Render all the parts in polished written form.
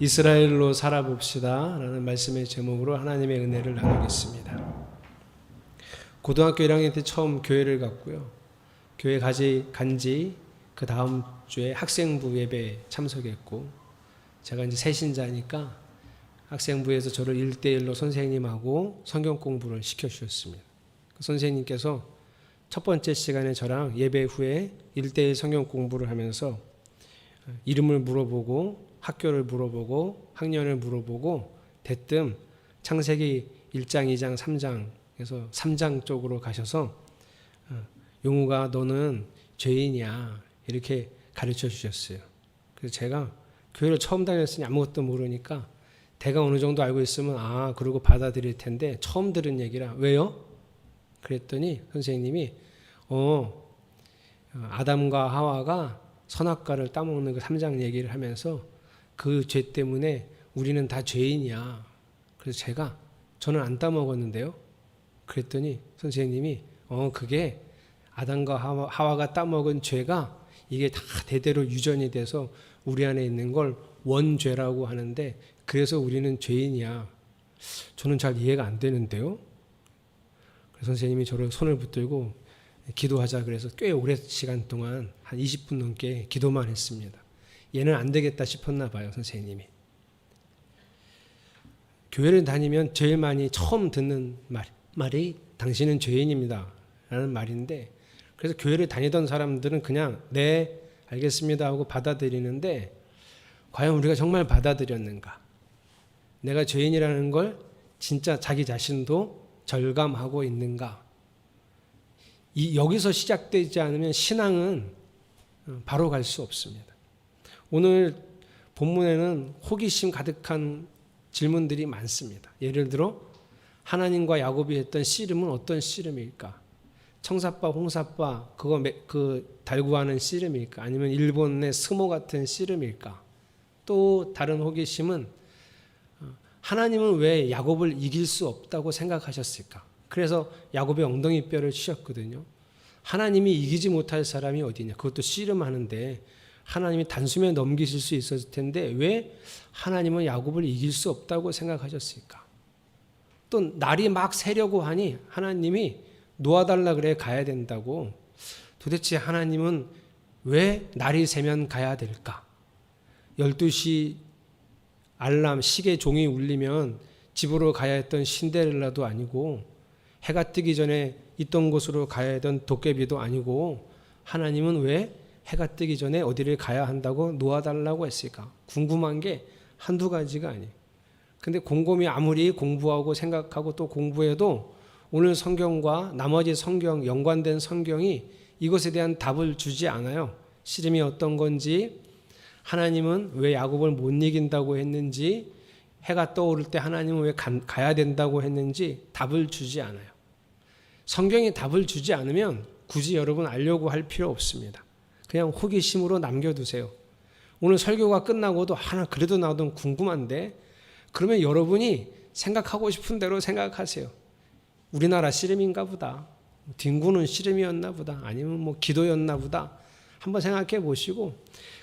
이스라엘로 살아봅시다 라는 말씀의 제목으로 하나님의 은혜를 나누겠습니다. 고등학교 1학년 때 처음 교회를 갔고요. 교회 간지 그 다음 주에 학생부 예배에 참석했고, 제가 이제 새신자니까 학생부에서 저를 1대1로 선생님하고 성경 공부를 시켜주셨습니다. 그 선생님께서 첫 번째 시간에 저랑 예배 후에 1대1 성경 공부를 하면서 이름을 물어보고 학교를 물어보고 학년을 물어보고 대뜸 창세기 1장, 2장, 3장에서 3장 쪽으로 가셔서 용우가 너는 죄인이야 이렇게 가르쳐 주셨어요. 그래서 제가 교회를 처음 다녔으니 아무것도 모르니까 대강 어느 정도 알고 있으면 그러고 받아들일 텐데 처음 들은 얘기라 왜요? 그랬더니 선생님이 아담과 하와가 선악과를 따먹는 그 3장 얘기를 하면서 그 죄 때문에 우리는 다 죄인이야. 그래서 저는 안 따먹었는데요. 그랬더니 선생님이 그게 아담과 하와가 따먹은 죄가 이게 다 대대로 유전이 돼서 우리 안에 있는 걸 원죄라고 하는데 그래서 우리는 죄인이야. 저는 잘 이해가 안 되는데요. 그래서 선생님이 저를 손을 붙들고 기도하자 그래서 꽤 오랜 시간 동안 한 20분 넘게 기도만 했습니다. 얘는 안 되겠다 싶었나 봐요, 선생님이. 교회를 다니면 제일 많이 처음 듣는 말이 당신은 죄인입니다 라는 말인데, 그래서 교회를 다니던 사람들은 그냥 네 알겠습니다 하고 받아들이는데 과연 우리가 정말 받아들였는가? 내가 죄인이라는 걸 진짜 자기 자신도 절감하고 있는가? 여기서 시작되지 않으면 신앙은 바로 갈 수 없습니다. 오늘 본문에는 호기심 가득한 질문들이 많습니다. 예를 들어 하나님과 야곱이 했던 씨름은 어떤 씨름일까? 청사빠, 홍사빠 그 달구하는 씨름일까? 아니면 일본의 스모 같은 씨름일까? 또 다른 호기심은 하나님은 왜 야곱을 이길 수 없다고 생각하셨을까? 그래서 야곱의 엉덩이 뼈를 치셨거든요. 하나님이 이기지 못할 사람이 어디냐? 그것도 씨름하는데 하나님이 단숨에 넘기실 수 있었을 텐데 왜 하나님은 야곱을 이길 수 없다고 생각하셨을까? 또 날이 막 새려고 하니 하나님이 놓아달라 그래 가야 된다고. 도대체 하나님은 왜 날이 새면 가야 될까? 12시 알람 시계 종이 울리면 집으로 가야 했던 신데렐라도 아니고 해가 뜨기 전에 있던 곳으로 가야 했던 도깨비도 아니고 하나님은 왜 해가 뜨기 전에 어디를 가야 한다고 놓아달라고 했을까? 궁금한 게 한두 가지가 아니에요. 근데 곰곰이 아무리 공부하고 생각하고 또 공부해도 오늘 성경과 나머지 성경, 연관된 성경이 이것에 대한 답을 주지 않아요. 씨름이 어떤 건지, 하나님은 왜 야곱을 못 이긴다고 했는지, 해가 떠오를 때 하나님은 왜 가야 된다고 했는지 답을 주지 않아요. 성경이 답을 주지 않으면 굳이 여러분 알려고 할 필요 없습니다. 그냥 호기심으로 남겨두세요. 오늘 설교가 끝나고도 그래도 나도 궁금한데, 그러면 여러분이 생각하고 싶은 대로 생각하세요. 우리나라 씨름인가 보다. 딩구는 씨름이었나 보다. 아니면 기도였나 보다. 한번 생각해 보시고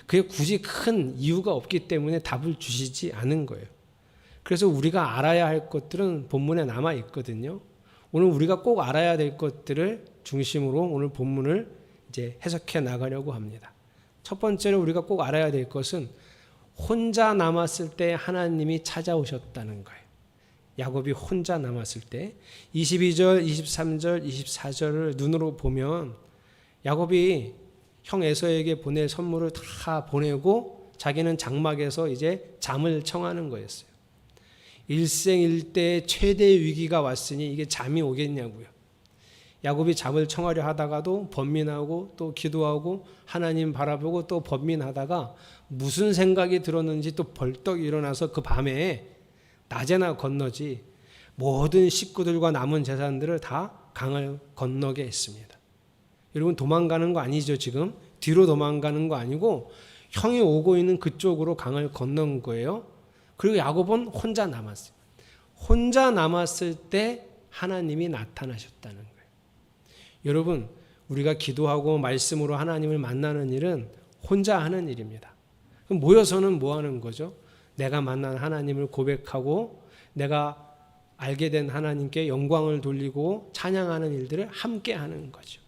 그게 굳이 큰 이유가 없기 때문에 답을 주시지 않은 거예요. 그래서 우리가 알아야 할 것들은 본문에 남아 있거든요. 오늘 우리가 꼭 알아야 될 것들을 중심으로 오늘 본문을 이제 해석해 나가려고 합니다. 첫 번째로 우리가 꼭 알아야 될 것은 혼자 남았을 때 하나님이 찾아오셨다는 거예요. 야곱이 혼자 남았을 때 22절, 23절, 24절을 눈으로 보면 야곱이 형 에서에게 보낼 선물을 다 보내고 자기는 장막에서 이제 잠을 청하는 거였어요. 일생일대의 최대 위기가 왔으니 이게 잠이 오겠냐고요. 야곱이 잠을 청하려 하다가도 번민하고 또 기도하고 하나님 바라보고 또 번민하다가 무슨 생각이 들었는지 또 벌떡 일어나서 그 밤에 낮에나 건너지 모든 식구들과 남은 재산들을 다 강을 건너게 했습니다. 여러분 도망가는 거 아니죠 지금? 뒤로 도망가는 거 아니고 형이 오고 있는 그쪽으로 강을 건넌 거예요. 그리고 야곱은 혼자 남았어요. 혼자 남았을 때 하나님이 나타나셨다는 거예요. 여러분 우리가 기도하고 말씀으로 하나님을 만나는 일은 혼자 하는 일입니다. 그럼 모여서는 뭐 하는 거죠? 내가 만난 하나님을 고백하고 내가 알게 된 하나님께 영광을 돌리고 찬양하는 일들을 함께 하는 거죠.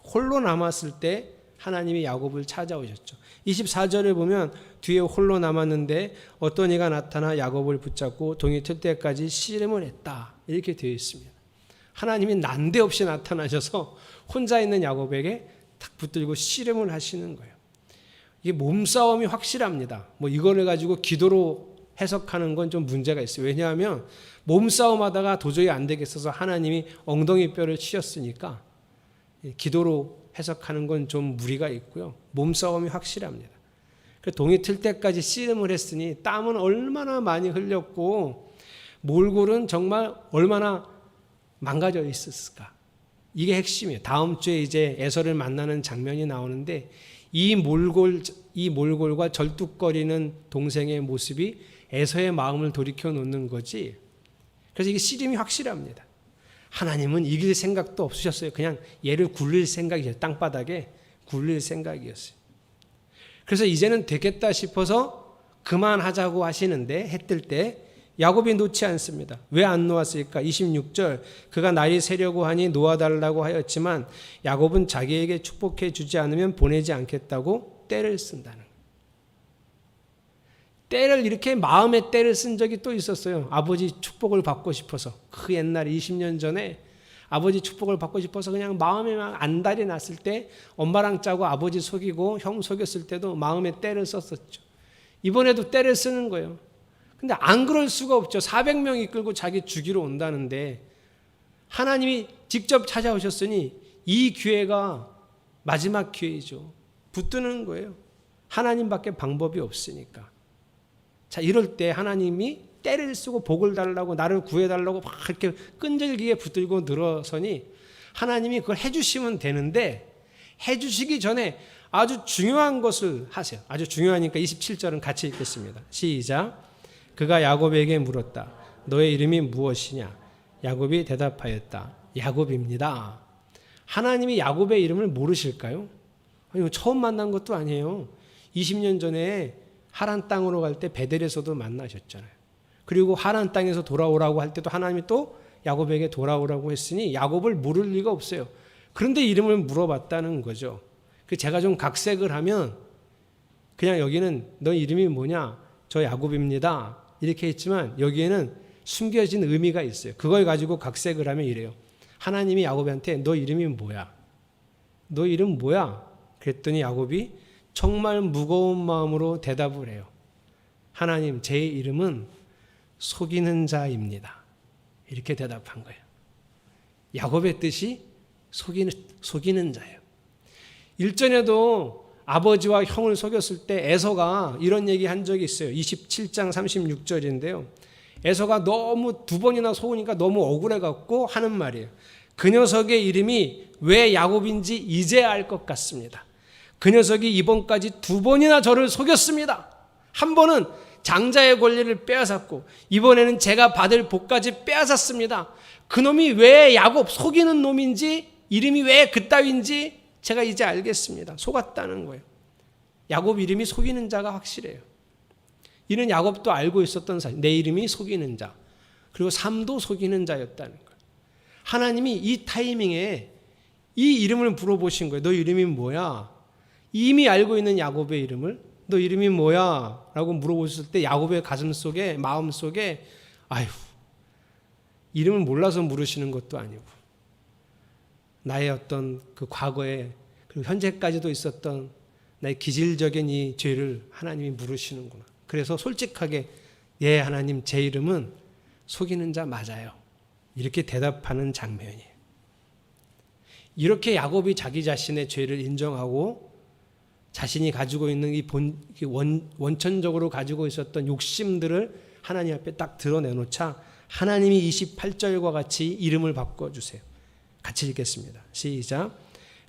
홀로 남았을 때 하나님이 야곱을 찾아오셨죠. 24절에 보면 뒤에 홀로 남았는데 어떤 이가 나타나 야곱을 붙잡고 동이 틀 때까지 씨름을 했다. 이렇게 되어 있습니다. 하나님이 난데없이 나타나셔서 혼자 있는 야곱에게 탁 붙들고 씨름을 하시는 거예요. 이게 몸싸움이 확실합니다. 뭐 이거를 가지고 기도로 해석하는 건 좀 문제가 있어요. 왜냐하면 몸싸움 하다가 도저히 안 되겠어서 하나님이 엉덩이 뼈를 치셨으니까 기도로 해석하는 건 좀 무리가 있고요. 몸싸움이 확실합니다. 동이 틀 때까지 씨름을 했으니 땀은 얼마나 많이 흘렸고 몰골은 정말 얼마나 망가져 있었을까. 이게 핵심이에요. 다음 주에 이제 에서를 만나는 장면이 나오는데 이 몰골과 절뚝거리는 동생의 모습이 에서의 마음을 돌이켜 놓는 거지. 그래서 이게 씨름이 확실합니다. 하나님은 이길 생각도 없으셨어요. 그냥 얘를 굴릴 생각이에요. 땅바닥에 굴릴 생각이었어요. 그래서 이제는 되겠다 싶어서 그만하자고 하시는데 해 뜰 때 야곱이 놓지 않습니다. 왜 안 놓았을까? 26절 그가 날이 새려고 하니 놓아달라고 하였지만 야곱은 자기에게 축복해 주지 않으면 보내지 않겠다고 떼를 쓴다는 거예요. 떼를 이렇게 마음에 떼를 쓴 적이 또 있었어요. 아버지 축복을 받고 싶어서. 그 옛날 20년 전에 아버지 축복을 받고 싶어서 그냥 마음에 막 안달이 났을 때 엄마랑 짜고 아버지 속이고 형 속였을 때도 마음에 떼를 썼었죠. 이번에도 떼를 쓰는 거예요. 근데 안 그럴 수가 없죠. 400명 이끌고 자기 죽이러 온다는데 하나님이 직접 찾아오셨으니 이 기회가 마지막 기회이죠. 붙드는 거예요. 하나님밖에 방법이 없으니까. 자, 이럴 때 하나님이 떼를 쓰고 복을 달라고 나를 구해달라고 막 이렇게 끈질기게 붙들고 늘어서니 하나님이 그걸 해주시면 되는데 해주시기 전에 아주 중요한 것을 하세요. 아주 중요하니까 27절은 같이 읽겠습니다. 시작. 그가 야곱에게 물었다. 너의 이름이 무엇이냐? 야곱이 대답하였다. 야곱입니다. 하나님이 야곱의 이름을 모르실까요? 아니, 처음 만난 것도 아니에요. 20년 전에 하란 땅으로 갈 때 베델에서도 만나셨잖아요. 그리고 하란 땅에서 돌아오라고 할 때도 하나님이 또 야곱에게 돌아오라고 했으니 야곱을 모를 리가 없어요. 그런데 이름을 물어봤다는 거죠. 제가 좀 각색을 하면 그냥 여기는 너 이름이 뭐냐? 저 야곱입니다. 이렇게 했지만 여기에는 숨겨진 의미가 있어요. 그걸 가지고 각색을 하면 이래요. 하나님이 야곱한테 너 이름이 뭐야? 너 이름 뭐야? 그랬더니 야곱이 정말 무거운 마음으로 대답을 해요. 하나님, 제 이름은 속이는 자입니다. 이렇게 대답한 거예요. 야곱의 뜻이 속이는 자예요. 일전에도 아버지와 형을 속였을 때 에서가 이런 얘기 한 적이 있어요. 27장 36절인데요. 에서가 너무 두 번이나 속으니까 너무 억울해갖고 하는 말이에요. 그 녀석의 이름이 왜 야곱인지 이제 알 것 같습니다. 그 녀석이 이번까지 두 번이나 저를 속였습니다. 한 번은 장자의 권리를 빼앗았고 이번에는 제가 받을 복까지 빼앗았습니다. 그놈이 왜 야곱 속이는 놈인지 이름이 왜 그따위인지 제가 이제 알겠습니다. 속았다는 거예요. 야곱 이름이 속이는 자가 확실해요. 이는 야곱도 알고 있었던 사실. 내 이름이 속이는 자. 그리고 삶도 속이는 자였다는 거예요. 하나님이 이 타이밍에 이 이름을 물어보신 거예요. 너 이름이 뭐야? 이미 알고 있는 야곱의 이름을 너 이름이 뭐야? 라고 물어보셨을 때 야곱의 가슴 속에 마음 속에 아휴 이름을 몰라서 물으시는 것도 아니고 나의 어떤 그 과거에 그리고 현재까지도 있었던 나의 기질적인 이 죄를 하나님이 물으시는구나. 그래서 솔직하게 예 하나님 제 이름은 속이는 자 맞아요. 이렇게 대답하는 장면이에요. 이렇게 야곱이 자기 자신의 죄를 인정하고 자신이 가지고 있는 이 원천적으로 가지고 있었던 욕심들을 하나님 앞에 딱 드러내놓자 하나님이 28절과 같이 이름을 바꿔주세요. 같이 읽겠습니다. 시작.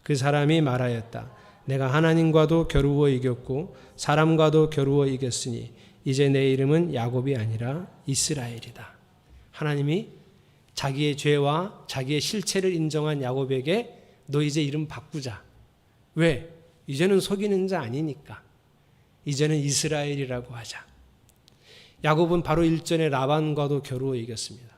그 사람이 말하였다. 내가 하나님과도 겨루어 이겼고 사람과도 겨루어 이겼으니 이제 내 이름은 야곱이 아니라 이스라엘이다. 하나님이 자기의 죄와 자기의 실체를 인정한 야곱에게 너 이제 이름 바꾸자. 왜? 이제는 속이는 자 아니니까. 이제는 이스라엘이라고 하자. 야곱은 바로 일전에 라반과도 겨루어 이겼습니다.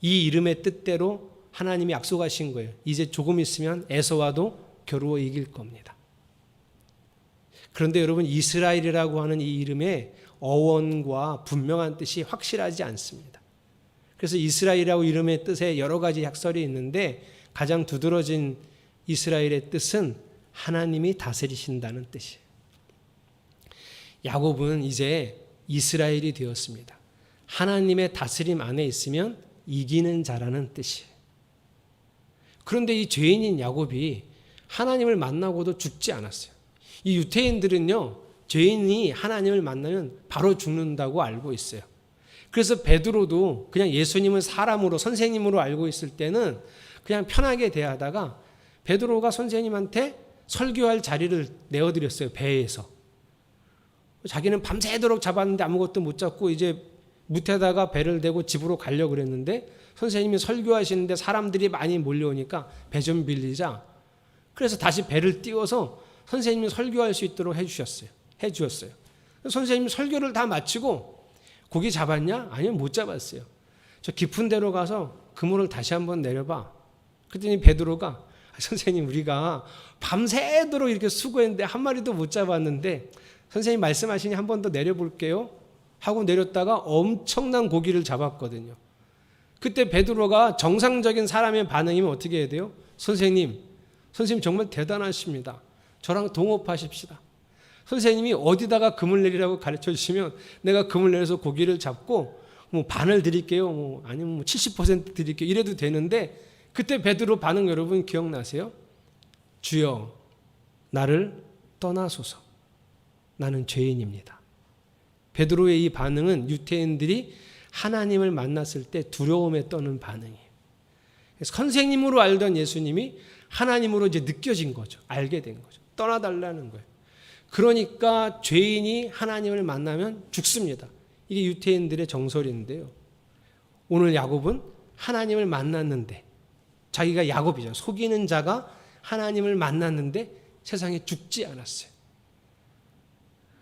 이 이름의 뜻대로 하나님이 약속하신 거예요. 이제 조금 있으면 에서와도 겨루어 이길 겁니다. 그런데 여러분, 이스라엘이라고 하는 이 이름의 어원과 분명한 뜻이 확실하지 않습니다. 그래서 이스라엘이라고 이름의 뜻에 여러 가지 약설이 있는데 가장 두드러진 이스라엘의 뜻은 하나님이 다스리신다는 뜻이에요. 야곱은 이제 이스라엘이 되었습니다. 하나님의 다스림 안에 있으면 이기는 자라는 뜻이에요. 그런데 이 죄인인 야곱이 하나님을 만나고도 죽지 않았어요. 이 유대인들은요, 죄인이 하나님을 만나면 바로 죽는다고 알고 있어요. 그래서 베드로도 그냥 예수님을 사람으로, 선생님으로 알고 있을 때는 그냥 편하게 대하다가 베드로가 선생님한테 설교할 자리를 내어드렸어요. 배에서. 자기는 밤새도록 잡았는데 아무것도 못 잡고 이제 무태다가 배를 대고 집으로 가려고 그랬는데 선생님이 설교하시는데 사람들이 많이 몰려오니까 배 좀 빌리자. 그래서 다시 배를 띄워서 선생님이 설교할 수 있도록 해주었어요. 선생님이 설교를 다 마치고 고기 잡았냐? 아니요, 못 잡았어요. 저 깊은 데로 가서 그물을 다시 한번 내려봐. 그랬더니 베드로가 선생님, 우리가 밤새도록 이렇게 수고했는데 한 마리도 못 잡았는데 선생님 말씀하시니 한 번 더 내려볼게요 하고 내렸다가 엄청난 고기를 잡았거든요. 그때 베드로가 정상적인 사람의 반응이면 어떻게 해야 돼요? 선생님 정말 대단하십니다. 저랑 동업하십시다. 선생님이 어디다가 금을 내리라고 가르쳐 주시면 내가 금을 내려서 고기를 잡고 뭐 반을 드릴게요. 아니면 70% 드릴게요. 이래도 되는데 그때 베드로 반응 여러분 기억나세요? 주여, 나를 떠나소서. 나는 죄인입니다. 베드로의 이 반응은 유대인들이 하나님을 만났을 때 두려움에 떠는 반응이에요. 선생님으로 알던 예수님이 하나님으로 이제 느껴진 거죠. 알게 된 거죠. 떠나달라는 거예요. 그러니까 죄인이 하나님을 만나면 죽습니다. 이게 유대인들의 정설인데요. 오늘 야곱은 하나님을 만났는데, 자기가 야곱이죠. 속이는 자가 하나님을 만났는데 세상에 죽지 않았어요.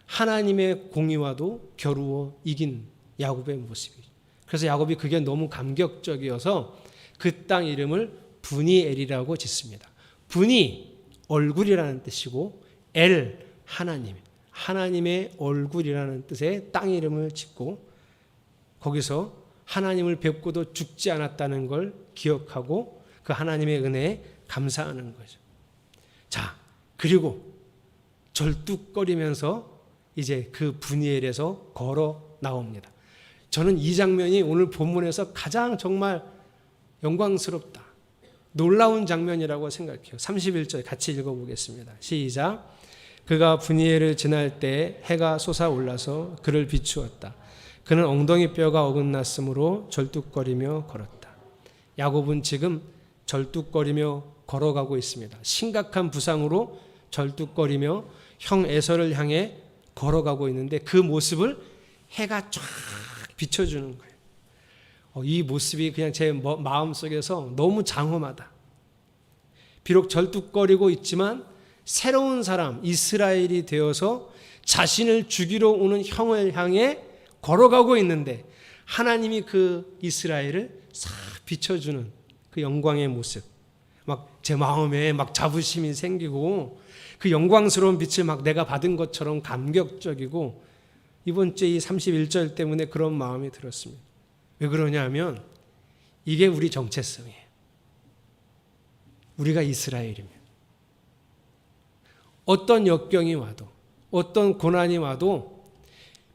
하나님의 공의와도 겨루어 이긴 야곱의 모습이죠. 그래서 야곱이 그게 너무 감격적이어서 그 땅 이름을 브니엘이라고 짓습니다. 브니, 얼굴이라는 뜻이고 엘, 하나님, 하나님의 얼굴이라는 뜻의 땅 이름을 짓고 거기서 하나님을 뵙고도 죽지 않았다는 걸 기억하고 그 하나님의 은혜에 감사하는 거죠. 자, 그리고 절뚝거리면서 이제 그 브니엘에서 걸어 나옵니다. 저는 이 장면이 오늘 본문에서 가장 정말 영광스럽다, 놀라운 장면이라고 생각해요. 31절 같이 읽어보겠습니다. 시작. 그가 브니엘을 지날 때 해가 솟아올라서 그를 비추었다. 그는 엉덩이 뼈가 어긋났으므로 절뚝거리며 걸었다. 야곱은 지금 절뚝거리며 걸어가고 있습니다. 심각한 부상으로 절뚝거리며 형 에서를 향해 걸어가고 있는데 그 모습을 해가 쫙 비춰주는 거예요. 이 모습이 그냥 제 마음속에서 너무 장엄하다. 비록 절뚝거리고 있지만 새로운 사람, 이스라엘이 되어서 자신을 죽이러 오는 형을 향해 걸어가고 있는데 하나님이 그 이스라엘을 싹 비춰주는 그 영광의 모습, 막 제 마음에 막 자부심이 생기고 그 영광스러운 빛을 막 내가 받은 것처럼 감격적이고 이번 주에 이 31절 때문에 그런 마음이 들었습니다. 왜 그러냐면 이게 우리 정체성이에요. 우리가 이스라엘이면 어떤 역경이 와도 어떤 고난이 와도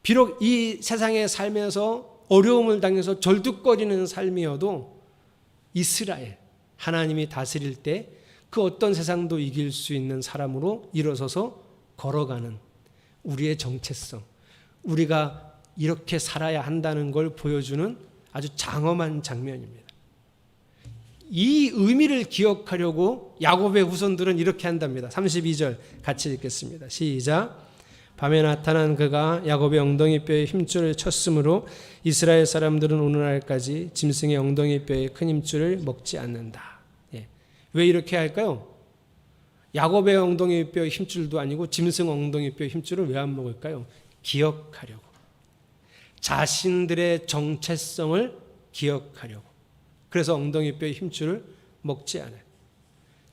비록 이 세상에 살면서 어려움을 당해서 절뚝거리는 삶이어도 이스라엘, 하나님이 다스릴 때 그 어떤 세상도 이길 수 있는 사람으로 일어서서 걸어가는 우리의 정체성, 우리가 이렇게 살아야 한다는 걸 보여주는 아주 장엄한 장면입니다. 이 의미를 기억하려고 야곱의 후손들은 이렇게 한답니다. 32절 같이 읽겠습니다. 시작. 밤에 나타난 그가 야곱의 엉덩이 뼈에 힘줄을 쳤으므로 이스라엘 사람들은 오늘날까지 짐승의 엉덩이 뼈에 큰 힘줄을 먹지 않는다. 왜 이렇게 할까요? 야곱의 엉덩이 뼈 힘줄도 아니고 짐승 엉덩이 뼈 힘줄을 왜 안 먹을까요? 기억하려고. 자신들의 정체성을 기억하려고. 그래서 엉덩이뼈에 힘줄을 먹지 않아요.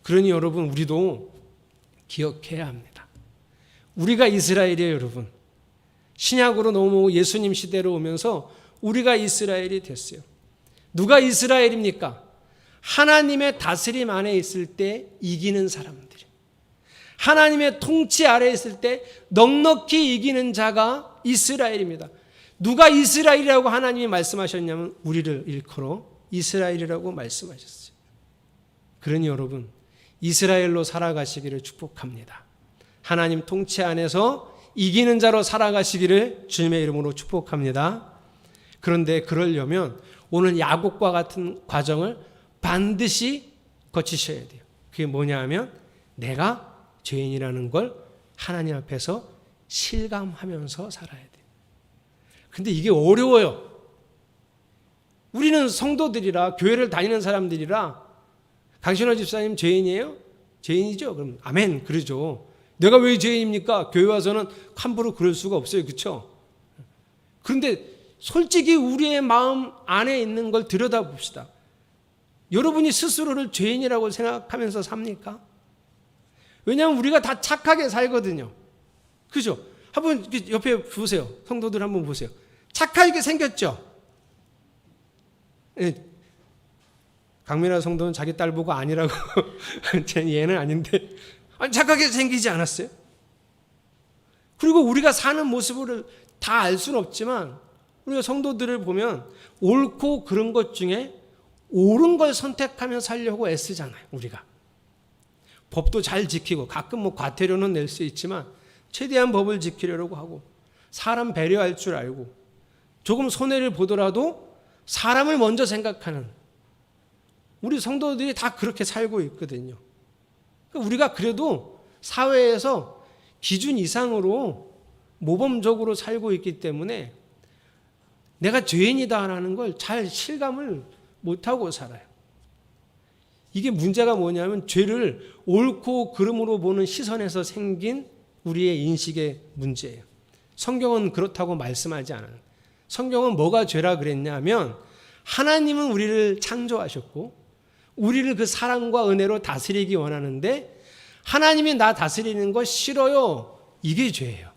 그러니 여러분, 우리도 기억해야 합니다. 우리가 이스라엘이에요, 여러분. 신약으로 넘어오고 예수님 시대로 오면서 우리가 이스라엘이 됐어요. 누가 이스라엘입니까? 하나님의 다스림 안에 있을 때 이기는 사람들. 하나님의 통치 아래에 있을 때 넉넉히 이기는 자가 이스라엘입니다. 누가 이스라엘이라고 하나님이 말씀하셨냐면 우리를 일컬어 이스라엘이라고 말씀하셨어요. 그러니 여러분, 이스라엘로 살아가시기를 축복합니다. 하나님 통치 안에서 이기는 자로 살아가시기를 주님의 이름으로 축복합니다. 그런데 그러려면 오늘 야곱과 같은 과정을 반드시 거치셔야 돼요. 그게 뭐냐 하면 내가 죄인이라는 걸 하나님 앞에서 실감하면서 살아야 돼요. 근데 이게 어려워요. 우리는 성도들이라, 교회를 다니는 사람들이라, 강신호 집사님 죄인이에요? 죄인이죠? 그럼 아멘 그러죠. 내가 왜 죄인입니까? 교회 와서는 함부로 그럴 수가 없어요. 그렇죠? 그런데 솔직히 우리의 마음 안에 있는 걸 들여다봅시다. 여러분이 스스로를 죄인이라고 생각하면서 삽니까? 왜냐하면 우리가 다 착하게 살거든요. 그죠? 한번 옆에 보세요. 성도들 한번 보세요. 착하게 생겼죠? 예. 강민아 성도는 자기 딸 보고 아니라고. 얘는 아닌데. 아니, 착하게 생기지 않았어요? 그리고 우리가 사는 모습을 다 알 수는 없지만 우리가 성도들을 보면 옳고 그른 것 중에 옳은 걸 선택하며 살려고 애쓰잖아요. 우리가. 법도 잘 지키고 가끔 과태료는 낼 수 있지만 최대한 법을 지키려고 하고 사람 배려할 줄 알고 조금 손해를 보더라도 사람을 먼저 생각하는 우리 성도들이 다 그렇게 살고 있거든요. 우리가 그래도 사회에서 기준 이상으로 모범적으로 살고 있기 때문에 내가 죄인이다라는 걸 잘 실감을 못하고 살아요. 이게 문제가 뭐냐면 죄를 옳고 그름으로 보는 시선에서 생긴 우리의 인식의 문제예요. 성경은 그렇다고 말씀하지 않아요. 성경은 뭐가 죄라 그랬냐면 하나님은 우리를 창조하셨고 우리를 그 사랑과 은혜로 다스리기 원하는데 하나님이 나 다스리는 거 싫어요. 이게 죄예요.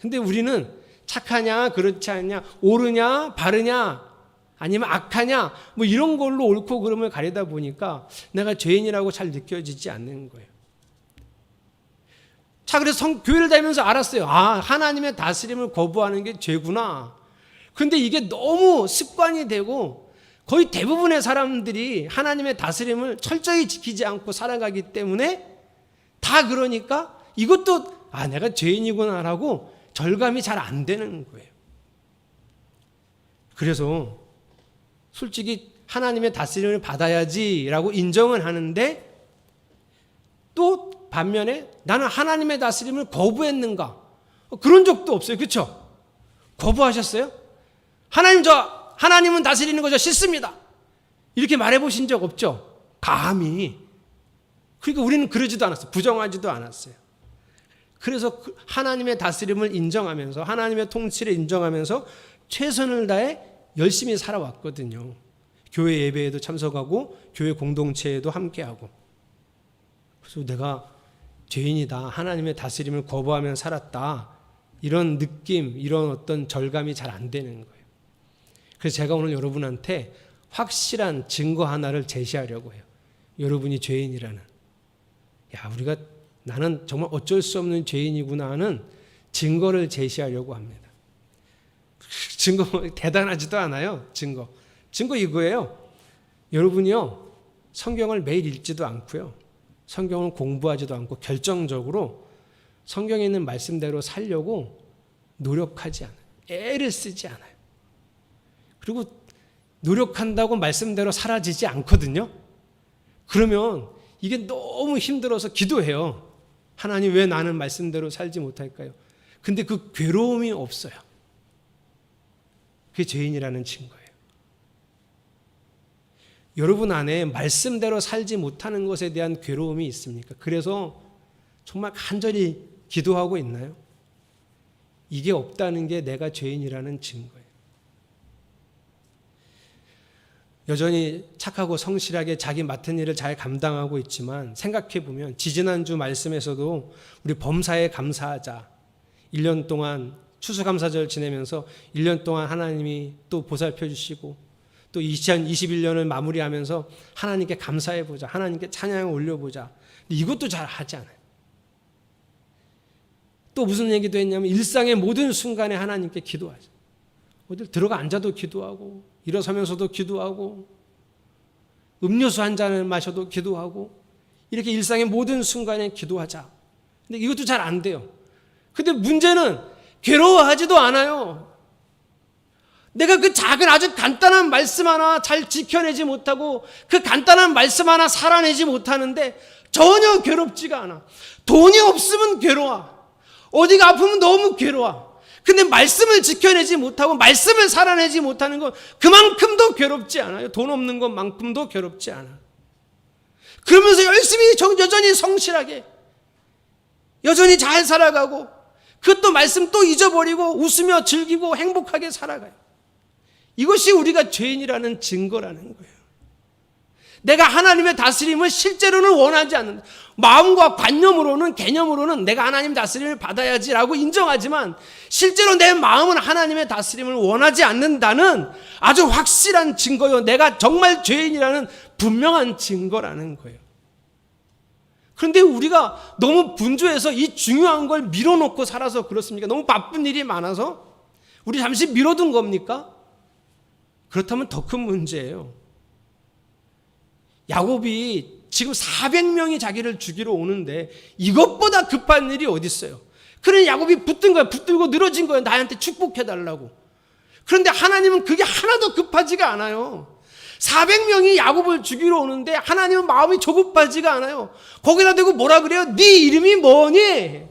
근데 우리는 착하냐 그렇지 않냐 옳으냐 바르냐 아니면 악하냐 뭐 이런 걸로 옳고 그름을 가리다 보니까 내가 죄인이라고 잘 느껴지지 않는 거예요. 자, 그래서 교회를 다니면서 알았어요. 아, 하나님의 다스림을 거부하는 게 죄구나. 근데 이게 너무 습관이 되고 거의 대부분의 사람들이 하나님의 다스림을 철저히 지키지 않고 살아가기 때문에 다 그러니까 이것도 아, 내가 죄인이구나라고 절감이 잘 안 되는 거예요. 그래서 솔직히 하나님의 다스림을 받아야지라고 인정은 하는데 또 반면에 나는 하나님의 다스림을 거부했는가? 그런 적도 없어요. 그렇죠? 거부하셨어요? 하나님은 다스리는 거 저 싫습니다. 이렇게 말해보신 적 없죠? 감히. 그러니까 우리는 그러지도 않았어요. 부정하지도 않았어요. 그래서 하나님의 다스림을 인정하면서 하나님의 통치를 인정하면서 최선을 다해 열심히 살아왔거든요. 교회 예배에도 참석하고 교회 공동체에도 함께하고. 그래서 내가 죄인이다. 하나님의 다스림을 거부하며 살았다. 이런 느낌, 이런 어떤 절감이 잘 안 되는 거예요. 그래서 제가 오늘 여러분한테 확실한 증거 하나를 제시하려고 해요. 여러분이 죄인이라는. 우리가 나는 정말 어쩔 수 없는 죄인이구나 하는 증거를 제시하려고 합니다. 증거 대단하지도 않아요. 증거 이거예요. 여러분이요. 성경을 매일 읽지도 않고요. 성경을 공부하지도 않고 결정적으로 성경에 있는 말씀대로 살려고 노력하지 않아요. 애를 쓰지 않아요. 그리고 노력한다고 말씀대로 사라지지 않거든요. 그러면 이게 너무 힘들어서 기도해요. 하나님 왜 나는 말씀대로 살지 못할까요? 근데 그 괴로움이 없어요. 그게 죄인이라는 증거예요. 여러분 안에 말씀대로 살지 못하는 것에 대한 괴로움이 있습니까? 그래서 정말 간절히 기도하고 있나요? 이게 없다는 게 내가 죄인이라는 증거예요. 여전히 착하고 성실하게 자기 맡은 일을 잘 감당하고 있지만 생각해 보면 지지난주 말씀에서도 우리 범사에 감사하자. 1년 동안 추수감사절 지내면서 1년 동안 하나님이 또 보살펴 주시고 또 2021년을 마무리하면서 하나님께 감사해 보자. 하나님께 찬양을 올려보자. 근데 이것도 잘 하지 않아요. 또 무슨 얘기도 했냐면 일상의 모든 순간에 하나님께 기도하자. 어딜 들어가 앉아도 기도하고 일어서면서도 기도하고 음료수 한 잔을 마셔도 기도하고 이렇게 일상의 모든 순간에 기도하자. 근데 이것도 잘 안 돼요. 근데 문제는 괴로워하지도 않아요. 내가 그 작은 아주 간단한 말씀 하나 잘 지켜내지 못하고 그 간단한 말씀 하나 살아내지 못하는데 전혀 괴롭지가 않아. 돈이 없으면 괴로워. 어디가 아프면 너무 괴로워. 근데 말씀을 지켜내지 못하고 말씀을 살아내지 못하는 건 그만큼도 괴롭지 않아요. 돈 없는 것만큼도 괴롭지 않아. 그러면서 열심히 여전히 성실하게 여전히 잘 살아가고 그것도 말씀 또 잊어버리고 웃으며 즐기고 행복하게 살아가요. 이것이 우리가 죄인이라는 증거라는 거예요. 내가 하나님의 다스림을 실제로는 원하지 않는다. 마음과 관념으로는 개념으로는 내가 하나님 다스림을 받아야지라고 인정하지만 실제로 내 마음은 하나님의 다스림을 원하지 않는다는 아주 확실한 증거요. 내가 정말 죄인이라는 분명한 증거라는 거예요. 그런데 우리가 너무 분주해서 이 중요한 걸 밀어놓고 살아서 그렇습니까? 너무 바쁜 일이 많아서 우리 잠시 미뤄둔 겁니까? 그렇다면 더 큰 문제예요. 야곱이 지금 400명이 자기를 죽이러 오는데 이것보다 급한 일이 어디 있어요? 그래 야곱이 붙든 거야. 붙들고 늘어진 거야. 나한테 축복해달라고. 그런데 하나님은 그게 하나도 급하지가 않아요. 400명이 야곱을 죽이러 오는데 하나님은 마음이 조급하지가 않아요. 거기다 대고 뭐라 그래요? 네 이름이 뭐니?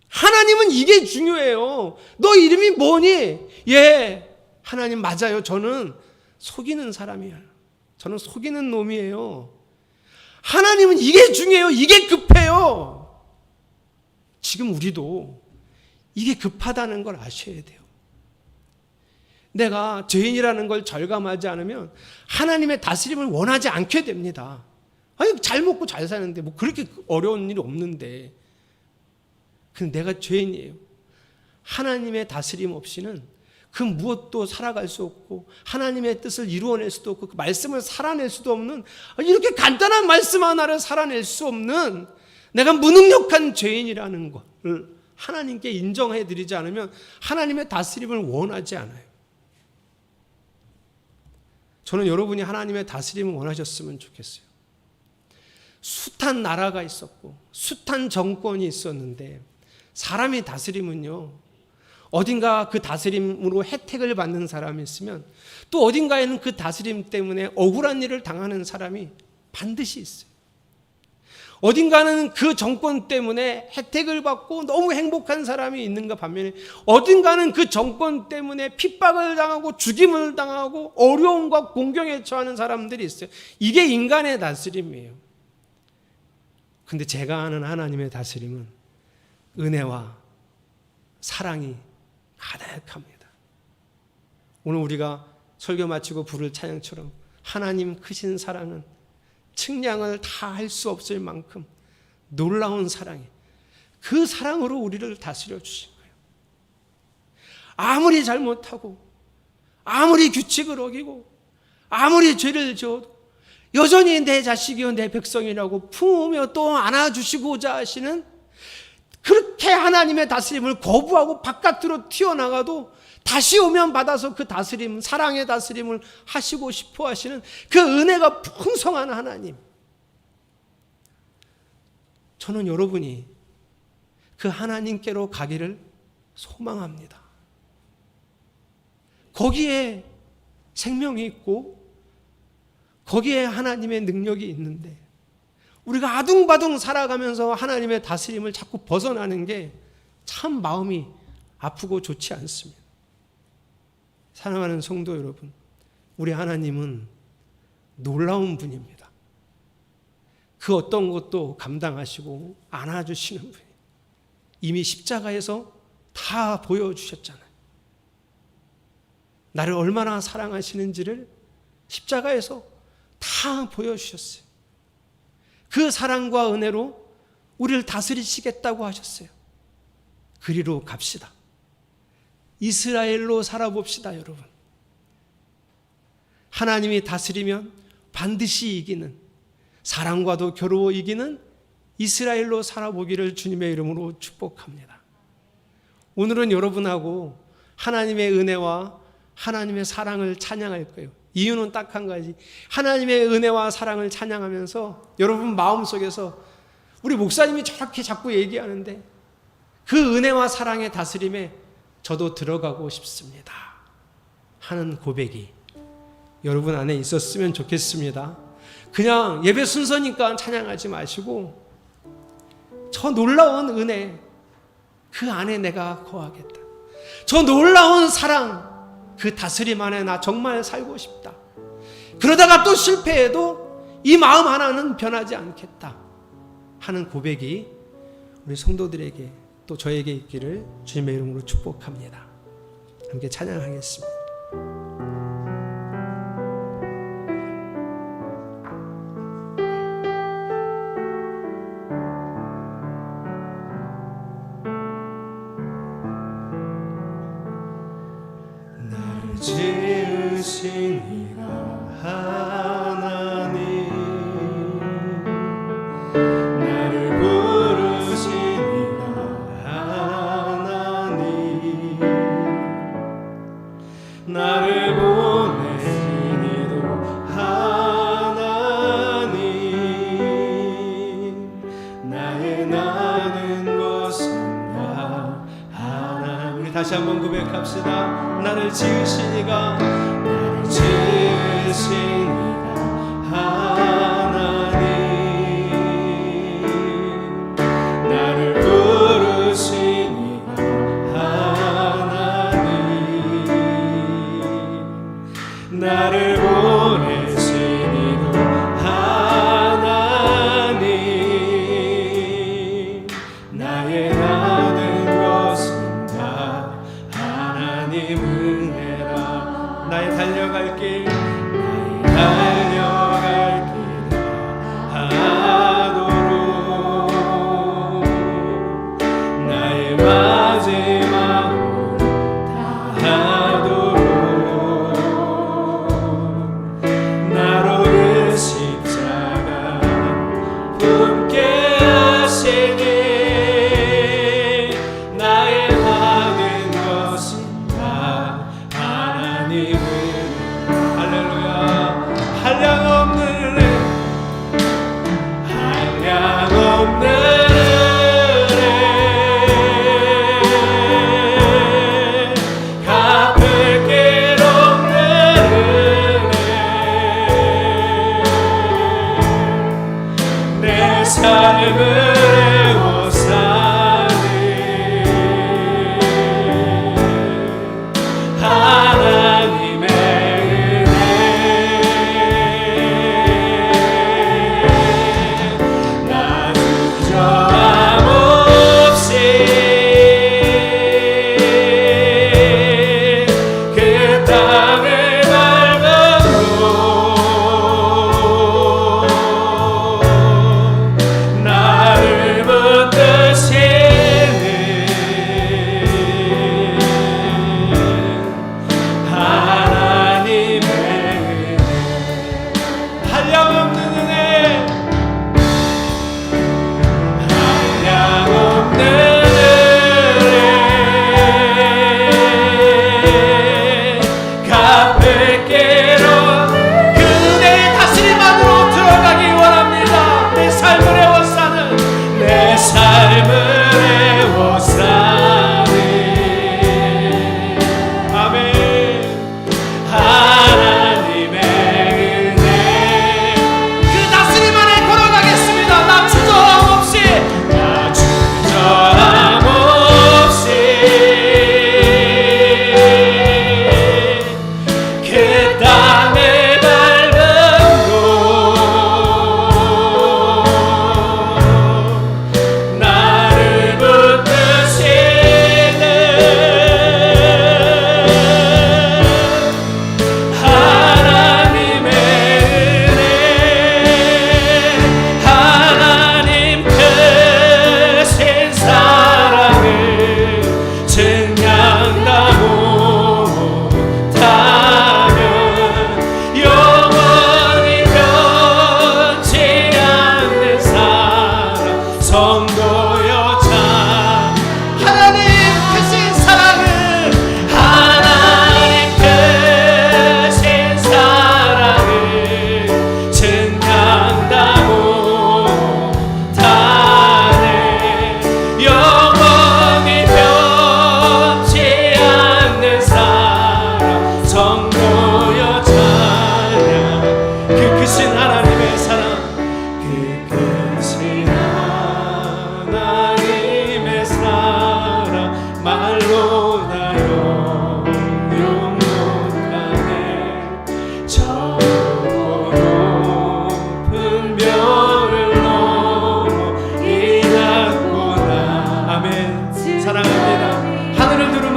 하나님은 이게 중요해요. 너 이름이 뭐니? 예, 하나님 맞아요. 저는 속이는 사람이에요. 저는 속이는 놈이에요. 하나님은 이게 중요해요. 이게 급해요. 지금 우리도 이게 급하다는 걸 아셔야 돼요. 내가 죄인이라는 걸 절감하지 않으면 하나님의 다스림을 원하지 않게 됩니다. 아니, 잘 먹고 잘 사는데 뭐 그렇게 어려운 일이 없는데. 근데 내가 죄인이에요. 하나님의 다스림 없이는 그 무엇도 살아갈 수 없고 하나님의 뜻을 이루어낼 수도 없고 그 말씀을 살아낼 수도 없는 이렇게 간단한 말씀 하나를 살아낼 수 없는 내가 무능력한 죄인이라는 것을 하나님께 인정해 드리지 않으면 하나님의 다스림을 원하지 않아요. 저는 여러분이 하나님의 다스림을 원하셨으면 좋겠어요. 숱한 나라가 있었고 숱한 정권이 있었는데 사람이 다스림은요, 어딘가 그 다스림으로 혜택을 받는 사람이 있으면 또 어딘가에는 그 다스림 때문에 억울한 일을 당하는 사람이 반드시 있어요. 어딘가는 그 정권 때문에 혜택을 받고 너무 행복한 사람이 있는가 반면에 어딘가는 그 정권 때문에 핍박을 당하고 죽임을 당하고 어려움과 공경에 처하는 사람들이 있어요. 이게 인간의 다스림이에요. 근데 제가 아는 하나님의 다스림은 은혜와 사랑이 가득합니다. 오늘 우리가 설교 마치고 부를 찬양처럼 하나님 크신 사랑은 측량을 다 할 수 없을 만큼 놀라운 사랑이 그 사랑으로 우리를 다스려 주신 거예요. 아무리 잘못하고 아무리 규칙을 어기고 아무리 죄를 지어도 여전히 내 자식이요 내 백성이라고 품으며 또 안아주시고자 하시는 그렇게 하나님의 다스림을 거부하고 바깥으로 튀어나가도 다시 오면 받아서 그 다스림, 사랑의 다스림을 하시고 싶어 하시는 그 은혜가 풍성한 하나님. 저는 여러분이 그 하나님께로 가기를 소망합니다. 거기에 생명이 있고 거기에 하나님의 능력이 있는데 우리가 아둥바둥 살아가면서 하나님의 다스림을 자꾸 벗어나는 게 참 마음이 아프고 좋지 않습니다. 사랑하는 성도 여러분, 우리 하나님은 놀라운 분입니다. 그 어떤 것도 감당하시고 안아주시는 분이에요. 이미 십자가에서 다 보여주셨잖아요. 나를 얼마나 사랑하시는지를 십자가에서 다 보여주셨어요. 그 사랑과 은혜로 우리를 다스리시겠다고 하셨어요. 그리로 갑시다. 이스라엘로 살아봅시다, 여러분. 하나님이 다스리면 반드시 이기는, 사랑과도 겨루어 이기는 이스라엘로 살아보기를 주님의 이름으로 축복합니다. 오늘은 여러분하고 하나님의 은혜와 하나님의 사랑을 찬양할 거예요. 이유는 딱 한 가지. 하나님의 은혜와 사랑을 찬양하면서 여러분 마음속에서 우리 목사님이 저렇게 자꾸 얘기하는데 그 은혜와 사랑의 다스림에 저도 들어가고 싶습니다 하는 고백이 여러분 안에 있었으면 좋겠습니다. 그냥 예배 순서니까 찬양하지 마시고 저 놀라운 은혜, 그 안에 내가 거하겠다. 저 놀라운 사랑, 그 다스림 안에 나 정말 살고 싶다. 그러다가 또 실패해도 이 마음 하나는 변하지 않겠다 하는 고백이 우리 성도들에게 또 저에게 있기를 주님의 이름으로 축복합니다. 함께 찬양하겠습니다. 나를 지으신 이가 하나님, 나를 부르신 이가 하나님, 나를 보내신 이도 하나님, 나의 나는 것은 다 하나님. 우리 다시 한번 고백합시다. 나를 지으신 이가, 나를 지으신 이가 하나님, 나를 부르신 이가 하나님, 나를 보내신 이도 하나님, 나의 나는 것은 다 하나님 은혜라. 나의 달려갈 길, 나의 달려갈 길 하도록, 나의 마지막으로 다 하도록, 나로 그 십자가 품게 하시니 나의 모든 것은 다 하나님은. 할렐루야, 할렐루야.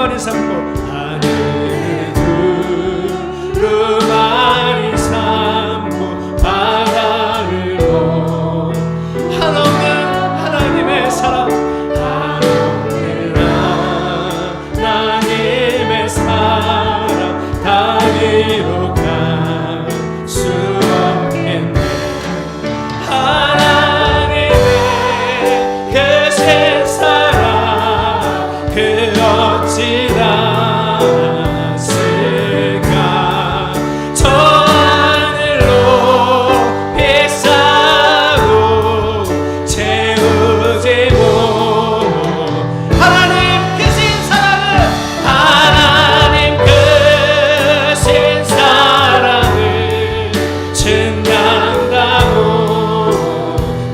많이 삼고 하늘을 두루마리 삼고 바다를 보 한없는 하나님의 사랑 한없는 하나님의 사랑 다리로 갈 수 없겠네. 하나님의 그 새 사랑 그 어찌 닿았을까. 저 하늘로 빗사로 채우지 못 하나님 그 신 사랑을 하나님 그 신 사랑을 증량다고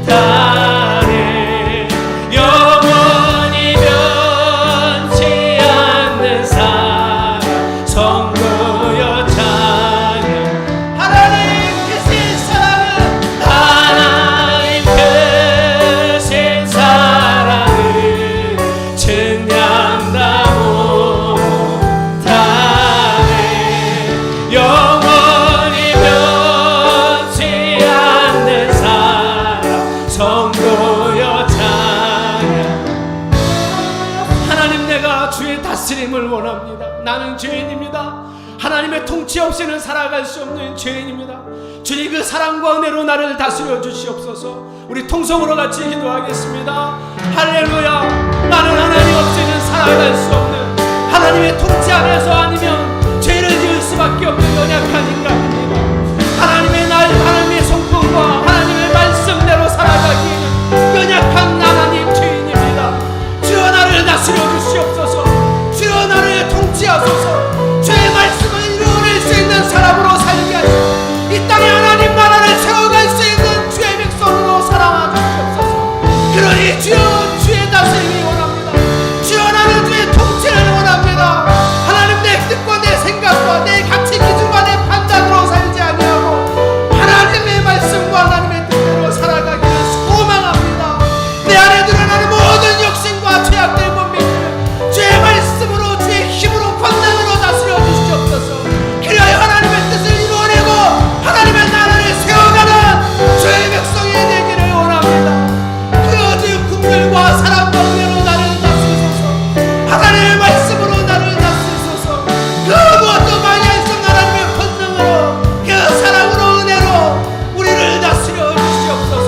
다네. 영원히 변치 않는 사랑 성도여 찬양. 하나님 그 신 사랑은 하나님 그 신 사랑을 증량다고 다네. 영원히 변치 않는 사랑 성도여 찬양. 하나님 내가 주의 다스림을 원합니다. 나는 죄인입니다. 하나님의 통치 없이는 살아갈 수 없는 죄인입니다. 주님 그 사랑과 은혜로 나를 다스려 주시옵소서. 우리 통성으로 같이 기도하겠습니다. 할렐루야. 나는 하나님 없이는 살아갈 수 없는 하나님의 통치 안에서 아니면 죄를 지을 수밖에 없는 연약한 인간입니다. 하나님의 날 하나님의 성품과 하나님의 말씀대로 살아가기에는 연약한 하나님 죄인입니다. 주여 나를 다스려 주시옵소서. 주여 나를 통치하소서. 주의 말씀을 이루어낼 수 있는 사람으로 살게 하시고 이 땅에 하나님 나라를 세워갈 수 있는 주의 백성으로 살아가 주시옵소서. 그러니 주여 주의 다스림이 원합니다. 주여 나는 주의 통치를 원합니다. 하나님 내 뜻과 내 생각과 내 가치 기준과 내 판단으로 살지 아니하고 하나님의 말씀과 하나님의 뜻대로 살아가기를 소망합니다. 내 안에 드러나는 모든 욕심과 죄악들 못 믿는 주의 말씀으로 주의 힘으로 권능으로 다스려 주시옵소서. 그리하여 하나님의 뜻을 이루어내고 하나님의 나라를 세워가는 주의 백성이 되기를 원합니다. 그 어지 국률과 사랑과 은혜로 나를 다스리소서. 하나님의 말씀으로 나를 다스리소서. 그 무엇도 많이 할 수 없는 하나님의 권능으로 그 사랑으로 은혜로 우리를 다스려 주시옵소서.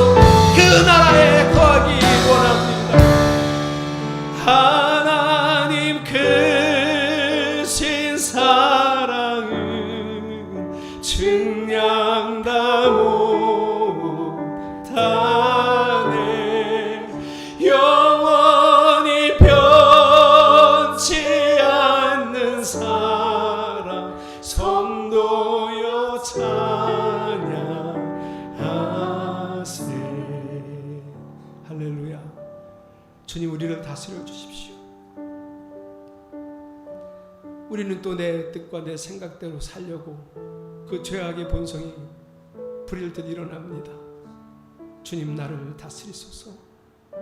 그 나라에 거하기 원합니다. 하나님 그 신 사랑은 증량다 못하네. 영원히 변치 않는 사랑 성도여 찬양하세. 할렐루야. 주님 우리를 다스려 주십시오. 우리는 또 내 뜻과 내 생각대로 살려고 그 죄악의 본성이 불일듯 일어납니다. 주님 나를 다스리소서.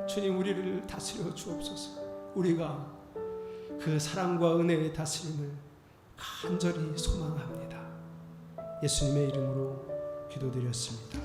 주님 우리를 다스려 주옵소서. 우리가 그 사랑과 은혜의 다스림을 간절히 소망합니다. 예수님의 이름으로 기도드렸습니다.